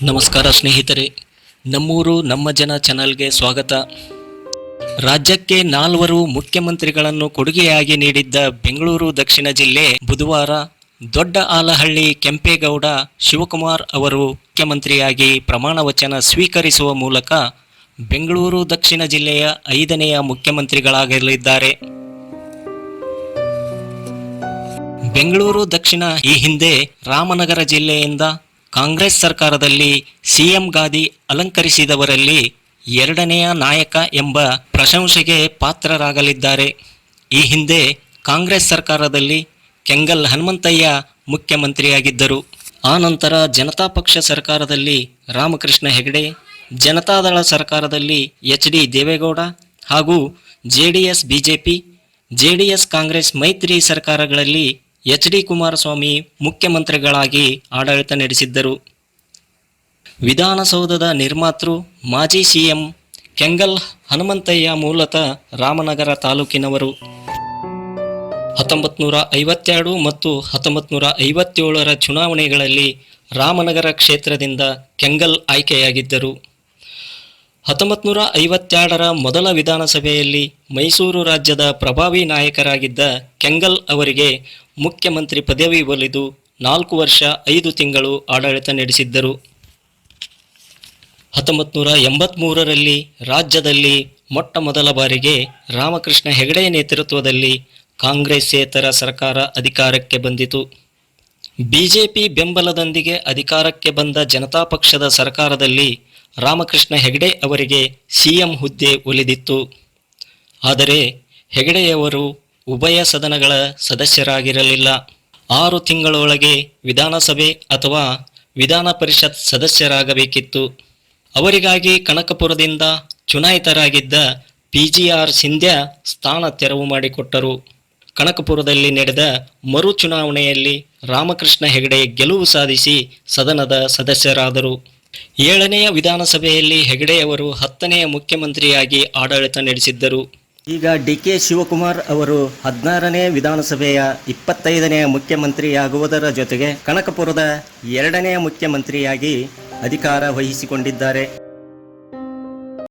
ನಮಸ್ಕಾರ ಸ್ನೇಹಿತರೆ, ನಮ್ಮೂರು ನಮ್ಮ ಜನ ಚಾನಲ್ಗೆ ಸ್ವಾಗತ. ರಾಜ್ಯಕ್ಕೆ 4 ಮುಖ್ಯಮಂತ್ರಿಗಳನ್ನು ಕೊಡುಗೆಯಾಗಿ ನೀಡಿದ್ದ ಬೆಂಗಳೂರು ದಕ್ಷಿಣ ಜಿಲ್ಲೆ ಬುಧವಾರ ದೊಡ್ಡ ಆಲಹಳ್ಳಿ ಕೆಂಪೇಗೌಡ ಶಿವಕುಮಾರ್ ಅವರು ಮುಖ್ಯಮಂತ್ರಿಯಾಗಿ ಪ್ರಮಾಣ ವಚನ ಸ್ವೀಕರಿಸುವ ಮೂಲಕ ಬೆಂಗಳೂರು ದಕ್ಷಿಣ ಜಿಲ್ಲೆಯ 5ನೇ ಮುಖ್ಯಮಂತ್ರಿಗಳಾಗಲಿದ್ದಾರೆ. ಬೆಂಗಳೂರು ದಕ್ಷಿಣ ಈ ಹಿಂದೆ ರಾಮನಗರ ಜಿಲ್ಲೆಯಿಂದ ಕಾಂಗ್ರೆಸ್ ಸರ್ಕಾರದಲ್ಲಿ ಸಿಎಂ ಗಾದಿ ಅಲಂಕರಿಸಿದವರಲ್ಲಿ 2ನೇ ನಾಯಕ ಎಂಬ ಪ್ರಶಂಸೆಗೆ ಪಾತ್ರರಾಗಲಿದ್ದಾರೆ. ಈ ಹಿಂದೆ ಕಾಂಗ್ರೆಸ್ ಸರ್ಕಾರದಲ್ಲಿ ಕೆಂಗಲ್ ಹನುಮಂತಯ್ಯ ಮುಖ್ಯಮಂತ್ರಿಯಾಗಿದ್ದರು. ಆ ನಂತರ ಜನತಾ ಪಕ್ಷ ಸರ್ಕಾರದಲ್ಲಿ ರಾಮಕೃಷ್ಣ ಹೆಗಡೆ, ಜನತಾದಳ ಸರ್ಕಾರದಲ್ಲಿ ಎಚ್.ಡಿ. ದೇವೇಗೌಡ ಹಾಗೂ ಜೆಡಿಎಸ್ ಬಿಜೆಪಿ, ಜೆಡಿಎಸ್ ಕಾಂಗ್ರೆಸ್ ಮೈತ್ರಿ ಸರ್ಕಾರಗಳಲ್ಲಿ ಎಚ್.ಡಿ. ಕುಮಾರಸ್ವಾಮಿ ಮುಖ್ಯಮಂತ್ರಿಗಳಾಗಿ ಆಡಳಿತ ನಡೆಸಿದ್ದರು. ವಿಧಾನಸೌಧದ ನಿರ್ಮಾತೃ ಮಾಜಿ ಸಿಎಂ ಕೆಂಗಲ್ ಹನುಮಂತಯ್ಯ ಮೂಲತಃ ರಾಮನಗರ ತಾಲೂಕಿನವರು. 1952 ಮತ್ತು 1957ರ ಚುನಾವಣೆಗಳಲ್ಲಿ ರಾಮನಗರ ಕ್ಷೇತ್ರದಿಂದ ಕೆಂಗಲ್ ಆಯ್ಕೆಯಾಗಿದ್ದರು. 1952ರ ಮೊದಲ ವಿಧಾನಸಭೆಯಲ್ಲಿ ಮೈಸೂರು ರಾಜ್ಯದ ಪ್ರಭಾವಿ ನಾಯಕರಾಗಿದ್ದ ಕೆಂಗಲ್ ಅವರಿಗೆ ಮುಖ್ಯಮಂತ್ರಿ ಪದವಿ ಒಲಿದು 4 ವರ್ಷ 5 ತಿಂಗಳು ಆಡಳಿತ ನಡೆಸಿದ್ದರು. 1983ರಲ್ಲಿ ರಾಜ್ಯದಲ್ಲಿ ಮೊಟ್ಟ ಮೊದಲ ಬಾರಿಗೆ ರಾಮಕೃಷ್ಣ ಹೆಗಡೆ ನೇತೃತ್ವದಲ್ಲಿ ಕಾಂಗ್ರೆಸ್ಸೇತರ ಸರ್ಕಾರ ಅಧಿಕಾರಕ್ಕೆ ಬಂದಿತು. ಬಿಜೆಪಿ ಬೆಂಬಲದೊಂದಿಗೆ ಅಧಿಕಾರಕ್ಕೆ ಬಂದ ಜನತಾ ಪಕ್ಷದ ಸರ್ಕಾರದಲ್ಲಿ ರಾಮಕೃಷ್ಣ ಹೆಗಡೆ ಅವರಿಗೆ ಸಿಎಂ ಹುದ್ದೆ ಒಲಿದಿತ್ತು. ಆದರೆ ಹೆಗಡೆಯವರು ಉಭಯ ಸದನಗಳ ಸದಸ್ಯರಾಗಿರಲಿಲ್ಲ. 6 ತಿಂಗಳೊಳಗೆ ವಿಧಾನಸಭೆ ಅಥವಾ ವಿಧಾನ ಪರಿಷತ್ ಸದಸ್ಯರಾಗಬೇಕಿತ್ತು. ಅವರಿಗಾಗಿ ಕನಕಪುರದಿಂದ ಚುನಾಯಿತರಾಗಿದ್ದ ಪಿಜಿಆರ್ ಸಿಂಧ್ಯಾ ಸ್ಥಾನ ತೆರವು ಮಾಡಿಕೊಟ್ಟರು. ಕನಕಪುರದಲ್ಲಿ ನಡೆದ ಮರು ಚುನಾವಣೆಯಲ್ಲಿ ರಾಮಕೃಷ್ಣ ಹೆಗಡೆ ಗೆಲುವು ಸಾಧಿಸಿ ಸದನದ ಸದಸ್ಯರಾದರು. 7ನೇ ವಿಧಾನಸಭೆಯಲ್ಲಿ ಹೆಗಡೆಯವರು 10ನೇ ಮುಖ್ಯಮಂತ್ರಿಯಾಗಿ ಆಡಳಿತ ನಡೆಸಿದ್ದರು. ಈಗ ಡಿ.ಕೆ. ಶಿವಕುಮಾರ್ ಅವರು 16ನೇ ವಿಧಾನಸಭೆಯ 25ನೇ ಮುಖ್ಯಮಂತ್ರಿಯಾಗುವುದರ ಜೊತೆಗೆ ಕನಕಪುರದ 2ನೇ ಮುಖ್ಯಮಂತ್ರಿಯಾಗಿ ಅಧಿಕಾರ ವಹಿಸಿಕೊಂಡಿದ್ದಾರೆ.